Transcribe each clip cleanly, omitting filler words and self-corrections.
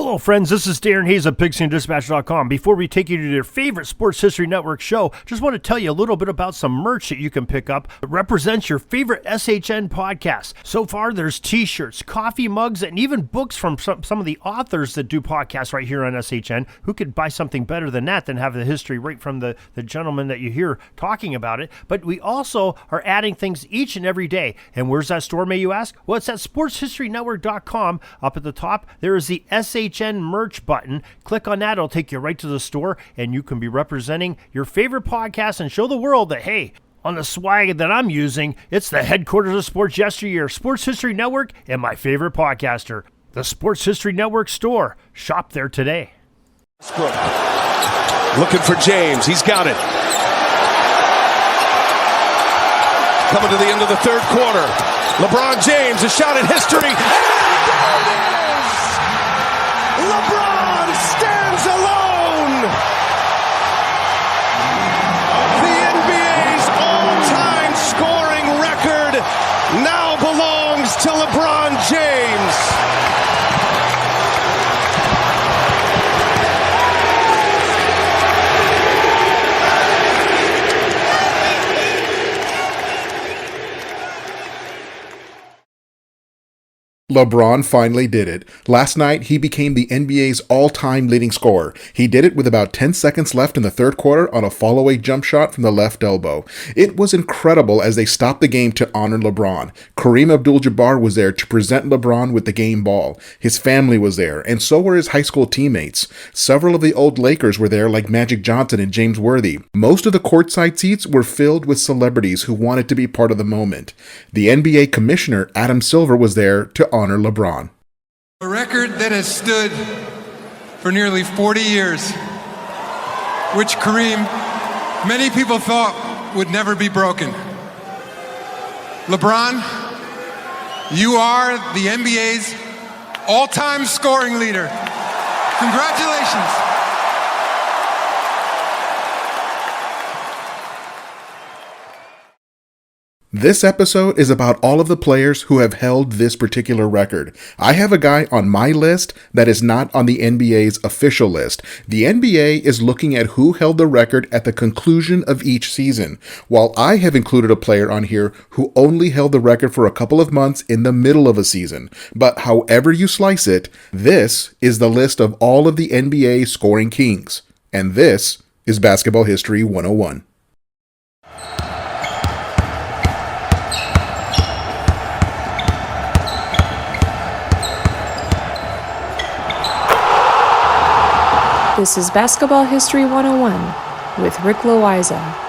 Hello, friends. This is Darren Hayes of PigskinDispatch.com. Before we take you to your favorite Sports History Network show, just want to tell you a little bit about some merch that you can pick up that represents your favorite SHN podcast. So far, there's t-shirts, coffee mugs, and even books from some of the authors that do podcasts right here on SHN. Who could buy something better than that, than have the history right from the gentleman that you hear talking about it? But we also are adding things each and every day. And where's that store, may you ask? Well, it's at SportsHistoryNetwork.com. Up at the top, there is the SHN merch button. Click on that. It'll take you right to the store, and you can be representing your favorite podcast and show the world that, hey, on the swag that I'm using, it's the headquarters of sports yesteryear, Sports History Network, and my favorite podcaster, the Sports History Network store. Shop there today. Looking for James. He's got it. Coming to the end of the third quarter. LeBron James, a shot at history. LeBron stands alone. The NBA's all-time scoring record now belongs to LeBron James. LeBron finally did it. Last night, he became the NBA's all-time leading scorer. He did it with about 10 seconds left in the third quarter on a fall-away jump shot from the left elbow. It was incredible as they stopped the game to honor LeBron. Kareem Abdul-Jabbar was there to present LeBron with the game ball. His family was there, and so were his high school teammates. Several of the old Lakers were there, like Magic Johnson and James Worthy. Most of the courtside seats were filled with celebrities who wanted to be part of the moment. The NBA commissioner, Adam Silver, was there to honor LeBron. A record that has stood for nearly 40 years, which Kareem, many people thought would never be broken. LeBron, you are the NBA's all-time scoring leader. Congratulations. This episode is about all of the players who have held this particular record. I have a guy on my list that is not on the NBA's official list. The NBA is looking at who held the record at the conclusion of each season, while I have included a player on here who only held the record for a couple of months in the middle of a season. But however you slice it, this is the list of all of the NBA scoring kings. And this is Basketball History 101. This is Basketball History 101 with Rick Loayza.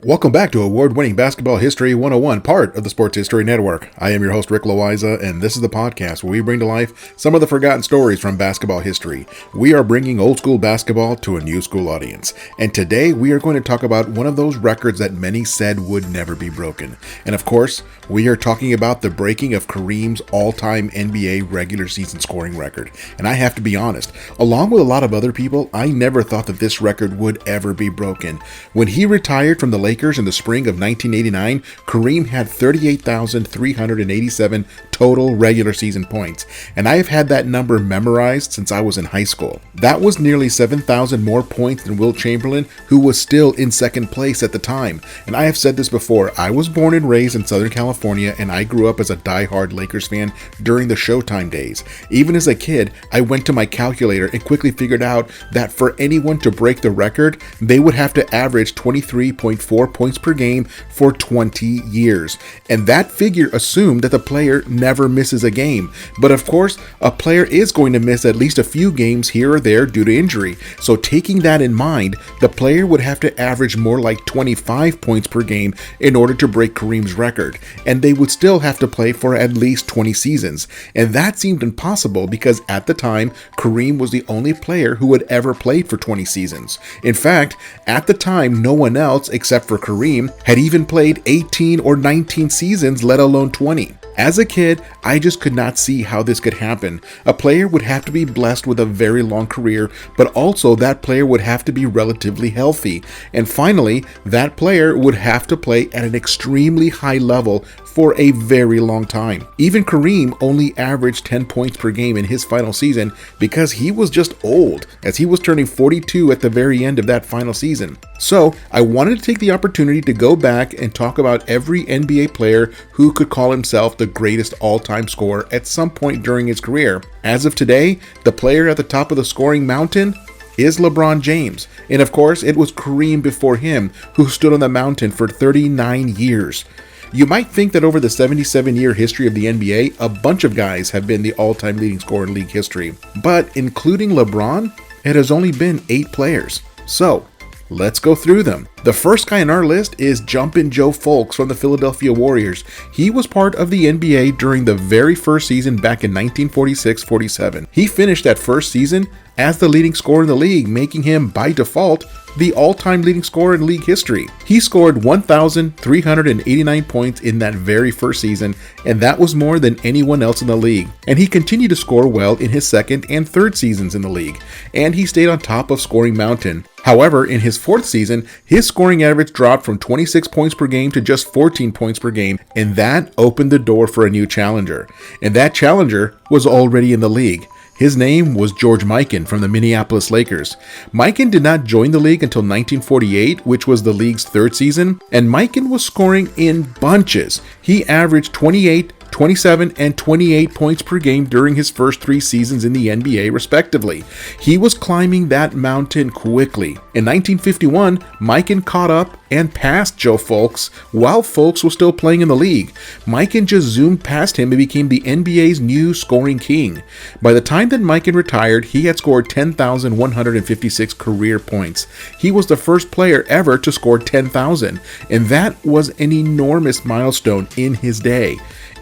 Welcome back to award-winning Basketball History 101, part of the Sports History Network. I am your host, Rick Loayza, and this is the podcast where we bring to life some of the forgotten stories from basketball history. We are bringing old-school basketball to a new-school audience. And today, we are going to talk about one of those records that many said would never be broken. And of course, we are talking about the breaking of Kareem's all-time NBA regular season scoring record. And I have to be honest, along with a lot of other people, I never thought that this record would ever be broken. When he retired from the Lakers in the spring of 1989, Kareem had 38,387 total regular season points, and I have had that number memorized since I was in high school. That was nearly 7,000 more points than Wilt Chamberlain, who was still in second place at the time. And I have said this before, I was born and raised in Southern California, and I grew up as a die-hard Lakers fan during the Showtime days. Even as a kid, I went to my calculator and quickly figured out that for anyone to break the record, they would have to average 23.4 points per game for 20 years. And that figure assumed that the player never misses a game. But of course, a player is going to miss at least a few games here or there due to injury. So taking that in mind, the player would have to average more like 25 points per game in order to break Kareem's record. And they would still have to play for at least 20 seasons. And that seemed impossible because at the time, Kareem was the only player who had ever played for 20 seasons. In fact, at the time, no one else except for Kareem had even played 18 or 19 seasons, let alone 20. As a kid, I just could not see how this could happen. A player would have to be blessed with a very long career, but also that player would have to be relatively healthy. And finally, that player would have to play at an extremely high level for a very long time. Even Kareem only averaged 10 points per game in his final season because he was just old, as he was turning 42 at the very end of that final season. So I wanted to take the opportunity to go back and talk about every NBA player who could call himself the greatest all-time scorer at some point during his career. As of today, the player at the top of the scoring mountain is LeBron James. And of course, it was Kareem before him who stood on the mountain for 39 years. You might think that over the 77-year history of the NBA, a bunch of guys have been the all-time leading scorer in league history. But including LeBron, it has only been 8 players. So, let's go through them. The first guy on our list is Jumpin' Joe Fulks from the Philadelphia Warriors. He was part of the NBA during the very first season back in 1946-47. He finished that first season as the leading scorer in the league, making him, by default, the all-time leading scorer in league history. He scored 1,389 points in that very first season, and that was more than anyone else in the league. And he continued to score well in his second and third seasons in the league, and he stayed on top of scoring mountain. However, in his fourth season, his scoring average dropped from 26 points per game to just 14 points per game, and that opened the door for a new challenger. And that challenger was already in the league. His name was George Mikan from the Minneapolis Lakers. Mikan did not join the league until 1948, which was the league's third season, and Mikan was scoring in bunches. He averaged 28, 27, and 28 points per game during his first 3 seasons in the NBA, respectively. He was climbing that mountain quickly. In 1951, Mikan caught up and passed Joe Fulks while Fulks was still playing in the league. Mikan just zoomed past him and became the NBA's new scoring king. By the time that Mikan retired, he had scored 10,156 career points. He was the first player ever to score 10,000, and that was an enormous milestone in his day.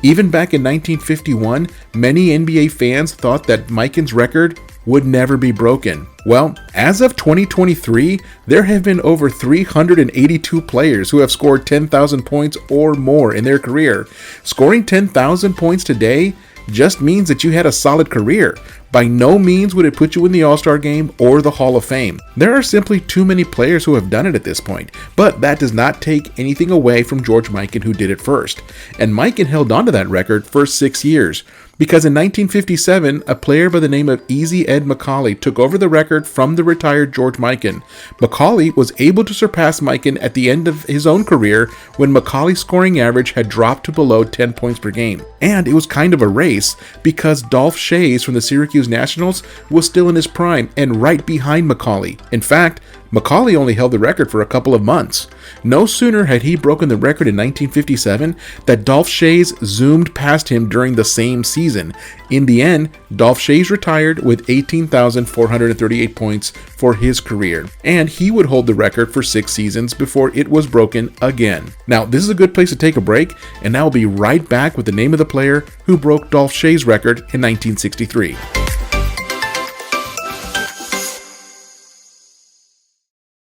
Even back in 1951, many NBA fans thought that Mikan's record would never be broken. Well, as of 2023, there have been over 382 players who have scored 10,000 points or more in their career. Scoring 10,000 points today just means that you had a solid career. By no means would it put you in the All-Star game or the Hall of Fame. There are simply too many players who have done it at this point, but that does not take anything away from George Mikan, who did it first. And Mikan held on to that record for 6 years. Because in 1957, a player by the name of Easy Ed Macaulay took over the record from the retired George Mikan. Macaulay was able to surpass Mikan at the end of his own career when Macaulay's scoring average had dropped to below 10 points per game. And it was kind of a race because Dolph Schayes from the Syracuse Nationals was still in his prime and right behind Macaulay. In fact, Macaulay only held the record for a couple of months. No sooner had he broken the record in 1957 that Dolph Schayes zoomed past him during the same season. In the end, Dolph Schayes retired with 18,438 points for his career, and he would hold the record for 6 seasons before it was broken again. Now, this is a good place to take a break, and now we'll be right back with the name of the player who broke Dolph Schayes' record in 1963.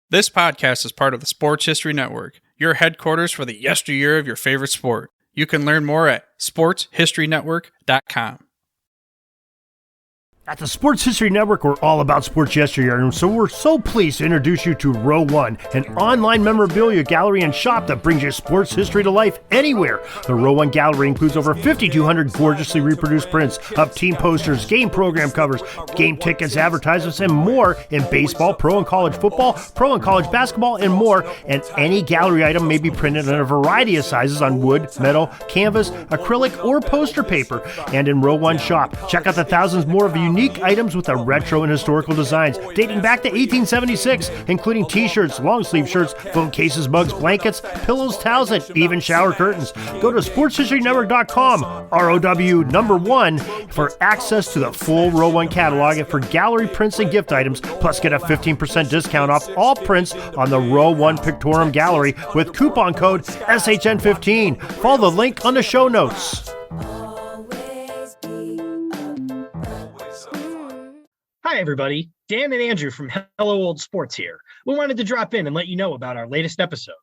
This podcast is part of the Sports History Network, your headquarters for the yesteryear of your favorite sport. You can learn more at sportshistorynetwork.com. At the Sports History Network, we're all about sports yesteryear, and so we're so pleased to introduce you to Row One, an online memorabilia gallery and shop that brings your sports history to life anywhere. The Row One gallery includes over 5,200 gorgeously reproduced prints of team posters, game program covers, game tickets, advertisements, and more in baseball, pro and college football, pro and college basketball, and more. And any gallery item may be printed in a variety of sizes on wood, metal, canvas, acrylic, or poster paper. And in Row One shop, check out the thousands more of unique items with a retro and historical designs dating back to 1876, including t-shirts, long sleeve shirts, phone cases, mugs, blankets, pillows, towels, and even shower curtains. Go to sportshistorynetwork.com, ROW1, for access to the full Row One catalog and for gallery prints and gift items, plus get a 15% discount off all prints on the Row One Pictorium Gallery with coupon code SHN15. Follow the link on the show notes. Hi, everybody. Dan and Andrew from Hello Old Sports here. We wanted to drop in and let you know about our latest episode.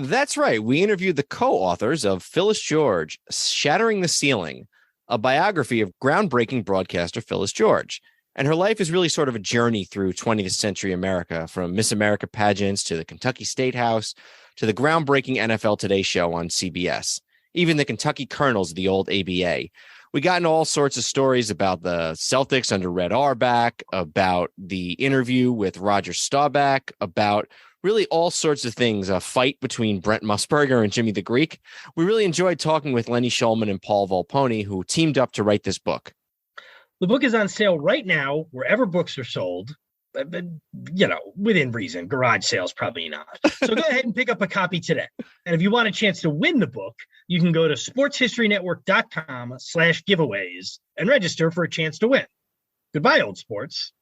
That's right. We interviewed the co-authors of Phyllis George, Shattering the Ceiling, a biography of groundbreaking broadcaster Phyllis George. And her life is really sort of a journey through 20th century America, from Miss America pageants to the Kentucky State House to the groundbreaking NFL Today show on CBS, even the Kentucky Colonels of the old ABA. We got into all sorts of stories about the Celtics under Red Auerbach, about the interview with Roger Staubach, about really all sorts of things, a fight between Brent Musburger and Jimmy the Greek. We really enjoyed talking with Lenny Shulman and Paul Volpone, who teamed up to write this book. The book is on sale right now, wherever books are sold. But, within reason. Garage sales, probably not. So go ahead and pick up a copy today. And if you want a chance to win the book, you can go to sportshistorynetwork.com/giveaways and register for a chance to win. Goodbye, old sports.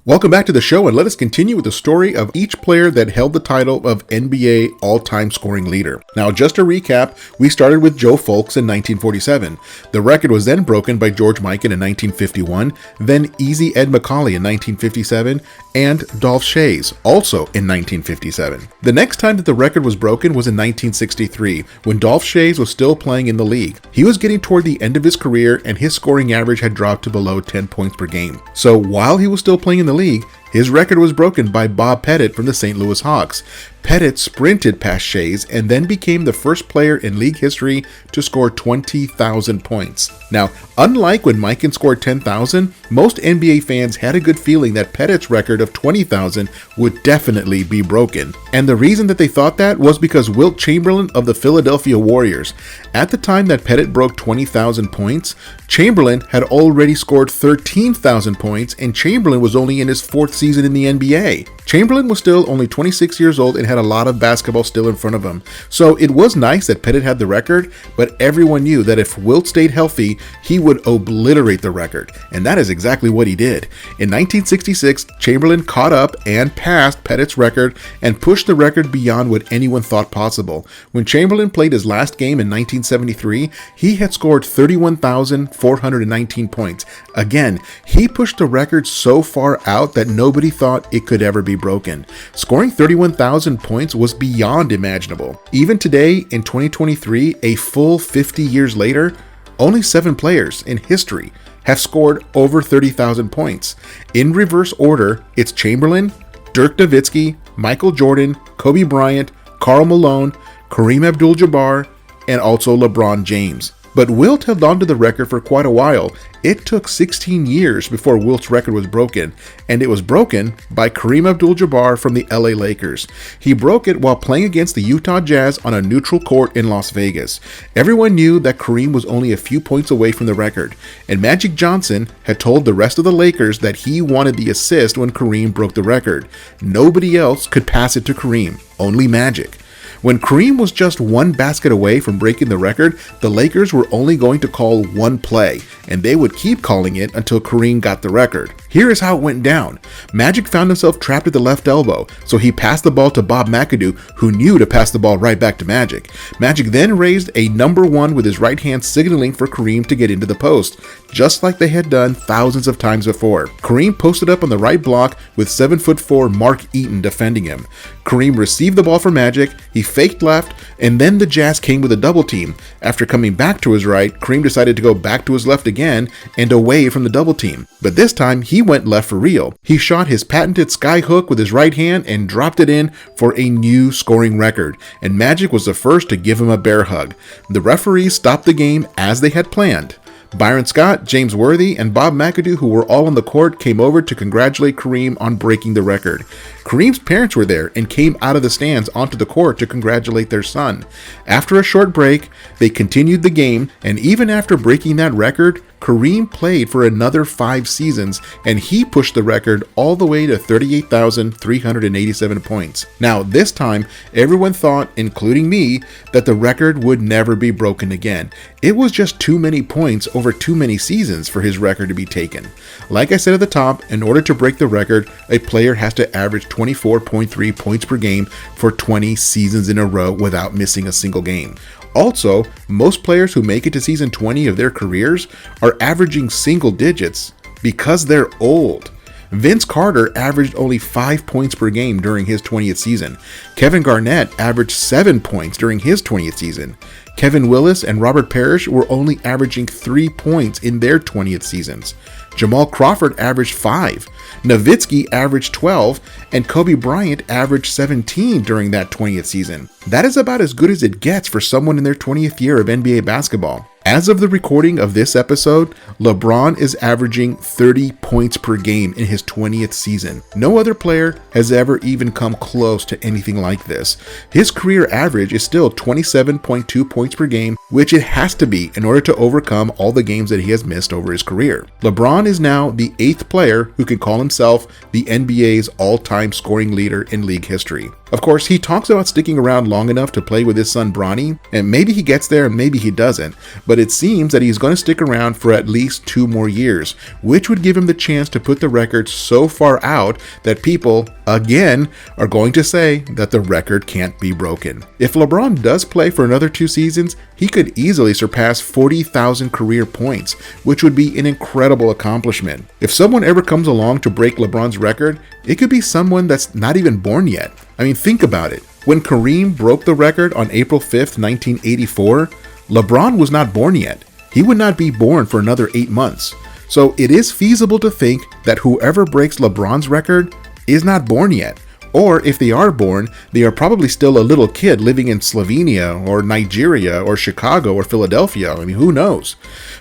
Welcome back to the show, and let us continue with the story of each player that held the title of NBA all-time scoring leader. Now, just to recap, we started with Joe Fulks in 1947. The record was then broken by George Mikan in 1951, then Easy Ed Macaulay in 1957, and Dolph Schayes, also in 1957. The next time that the record was broken was in 1963, when Dolph Schayes was still playing in the league. He was getting toward the end of his career, and his scoring average had dropped to below 10 points per game. So while he was still playing in the league, his record was broken by Bob Pettit from the St. Louis Hawks. Pettit sprinted past Schayes and then became the first player in league history to score 20,000 points. Now, unlike when Mikan scored 10,000, most NBA fans had a good feeling that Pettit's record of 20,000 would definitely be broken. And the reason that they thought that was because Wilt Chamberlain of the Philadelphia Warriors. At the time that Pettit broke 20,000 points, Chamberlain had already scored 13,000 points, and Chamberlain was only in his fourth season in the NBA. Chamberlain was still only 26 years old and had a lot of basketball still in front of him. So it was nice that Pettit had the record, but everyone knew that if Wilt stayed healthy, he would obliterate the record. And that is exactly what he did. In 1966, Chamberlain caught up and passed Pettit's record and pushed the record beyond what anyone thought possible. When Chamberlain played his last game in 1973, he had scored 31,419 points. Again, he pushed the record so far out that nobody thought it could ever be broken. Scoring 31,000 points was beyond imaginable. Even today, in 2023, a full 50 years later, only 7 players in history have scored over 30,000 points. In reverse order, it's Chamberlain, Dirk Nowitzki, Michael Jordan, Kobe Bryant, Karl Malone, Kareem Abdul-Jabbar, and also LeBron James. But Wilt held on to the record for quite a while. It took 16 years before Wilt's record was broken, and it was broken by Kareem Abdul-Jabbar from the LA Lakers. He broke it while playing against the Utah Jazz on a neutral court in Las Vegas. Everyone knew that Kareem was only a few points away from the record, and Magic Johnson had told the rest of the Lakers that he wanted the assist when Kareem broke the record. Nobody else could pass it to Kareem, only Magic. When Kareem was just one basket away from breaking the record, the Lakers were only going to call one play, and they would keep calling it until Kareem got the record. Here is how it went down. Magic found himself trapped at the left elbow, so he passed the ball to Bob McAdoo, who knew to pass the ball right back to Magic. Magic then raised a number 1 with his right hand, signaling for Kareem to get into the post, just like they had done thousands of times before. Kareem posted up on the right block with 7'4" Mark Eaton defending him. Kareem received the ball from Magic, he faked left, and then the Jazz came with a double team. After coming back to his right, Kareem decided to go back to his left again and away from the double team. But this time, he went left for real. He shot his patented sky hook with his right hand and dropped it in for a new scoring record, and Magic was the first to give him a bear hug. The referees stopped the game as they had planned. Byron Scott, James Worthy, and Bob McAdoo, who were all on the court, came over to congratulate Kareem on breaking the record. Kareem's parents were there and came out of the stands onto the court to congratulate their son. After a short break, they continued the game, and even after breaking that record, Kareem played for another 5 seasons, and he pushed the record all the way to 38,387 points. Now, this time, everyone thought, including me, that the record would never be broken again. It was just too many points over too many seasons for his record to be taken. Like I said at the top, in order to break the record, a player has to average 24.3 points per game for 20 seasons in a row without missing a single game. Also, most players who make it to season 20 of their careers are averaging single digits because they're old. Vince Carter averaged only 5 points per game during his 20th season. Kevin Garnett averaged 7 points during his 20th season. Kevin Willis and Robert Parrish were only averaging 3 points in their 20th seasons. Jamal Crawford averaged 5. Nowitzki averaged 12, and Kobe Bryant averaged 17 during that 20th season. That is about as good as it gets for someone in their 20th year of NBA basketball. As of the recording of this episode, LeBron is averaging 30 points per game in his 20th season. No other player has ever even come close to anything like this. His career average is still 27.2 points per game, which it has to be in order to overcome all the games that he has missed over his career. LeBron is now the 8th player who can call himself the NBA's all-time scoring leader in league history. Of course, he talks about sticking around long enough to play with his son Bronny, and maybe he gets there and maybe he doesn't, but it seems that he's going to stick around for at least 2 more years, which would give him the chance to put the record so far out that people, again, are going to say that the record can't be broken. If LeBron does play for another 2 seasons, he could easily surpass 40,000 career points, which would be an incredible accomplishment. If someone ever comes along to break LeBron's record, it could be someone that's not even born yet. I mean, think about it. When Kareem broke the record on April 5th, 1984, LeBron was not born yet. He would not be born for another 8 months. So it is feasible to think that whoever breaks LeBron's record is not born yet. Or if they are born, they are probably still a little kid living in Slovenia or Nigeria or Chicago or Philadelphia. I mean, who knows?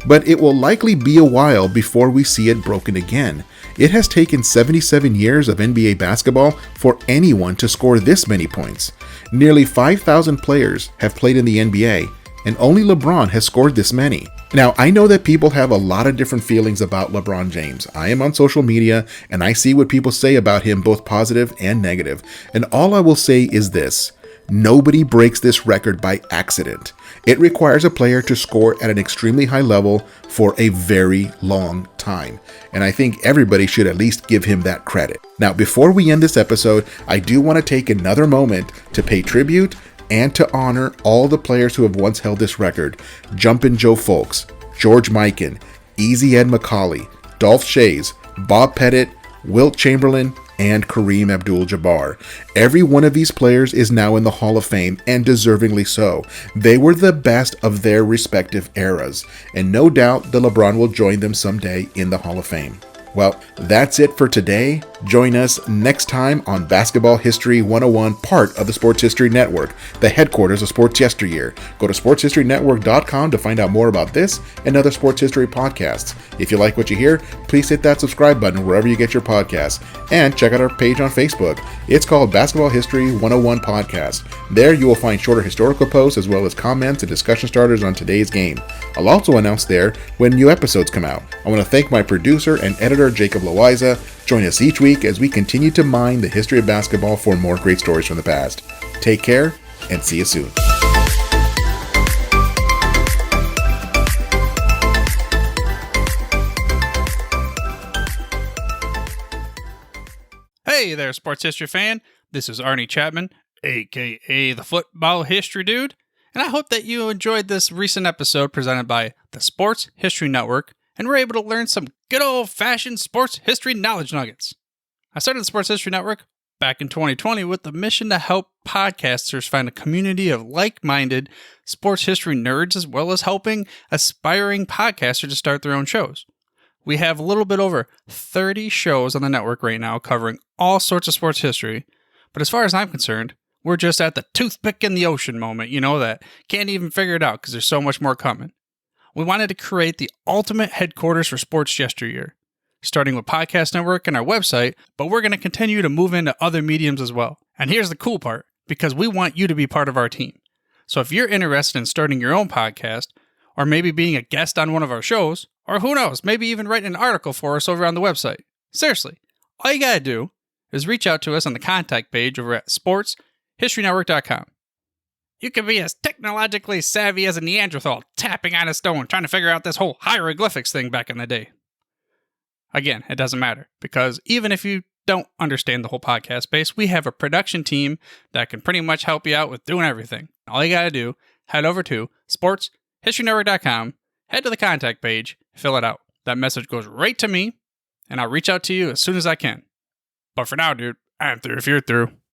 But it will likely be a while before we see it broken again. It has taken 77 years of NBA basketball for anyone to score this many points. Nearly 5,000 players have played in the NBA, and only LeBron has scored this many. Now, I know that people have a lot of different feelings about LeBron James. I am on social media, and I see what people say about him, both positive and negative. And all I will say is this: nobody breaks this record by accident. It requires a player to score at an extremely high level for a very long time. And I think everybody should at least give him that credit. Now, before we end this episode, I do want to take another moment to pay tribute and to honor all the players who have once held this record: Jumpin' Joe Folks, George Mikan, Easy Ed McCauley, Dolph Schayes, Bob Pettit, Wilt Chamberlain, and Kareem Abdul-Jabbar. Every one of these players is now in the Hall of Fame, and deservingly so. They were the best of their respective eras, and no doubt that LeBron will join them someday in the Hall of Fame. Well, that's it for today. Join us next time on Basketball History 101, part of the Sports History Network, the headquarters of Sports Yesteryear. Go to sportshistorynetwork.com to find out more about this and other sports history podcasts. If you like what you hear, please hit that subscribe button wherever you get your podcasts. And check out our page on Facebook. It's called Basketball History 101 Podcast. There you will find shorter historical posts as well as comments and discussion starters on today's game. I'll also announce there when new episodes come out. I want to thank my producer and editor, Jacob Loayza. Join us each week as we continue to mine the history of basketball for more great stories from the past. Take care, and see you soon. Hey there, sports history fan. This is Arnie Chapman, aka the Football History Dude, and I hope that you enjoyed this recent episode presented by the Sports History Network and were able to learn some good old-fashioned sports history knowledge nuggets. I started the Sports History Network back in 2020 with the mission to help podcasters find a community of like-minded sports history nerds, as well as helping aspiring podcasters to start their own shows. We have a little bit over 30 shows on the network right now covering all sorts of sports history, but as far as I'm concerned, we're just at the toothpick in the ocean moment, that can't even figure it out because there's so much more coming. We wanted to create the ultimate headquarters for sports yesteryear, starting with Podcast Network and our website, but we're going to continue to move into other mediums as well. And here's the cool part, because we want you to be part of our team. So if you're interested in starting your own podcast, or maybe being a guest on one of our shows, or who knows, maybe even writing an article for us over on the website. Seriously, all you got to do is reach out to us on the contact page over at sportshistorynetwork.com. You can be as technologically savvy as a Neanderthal tapping on a stone trying to figure out this whole hieroglyphics thing back in the day. Again, it doesn't matter, because even if you don't understand the whole podcast space, we have a production team that can pretty much help you out with doing everything. All you got to do, head over to sportshistorynetwork.com, head to the contact page, fill it out. That message goes right to me, and I'll reach out to you as soon as I can. But for now, dude, I'm through if you're through.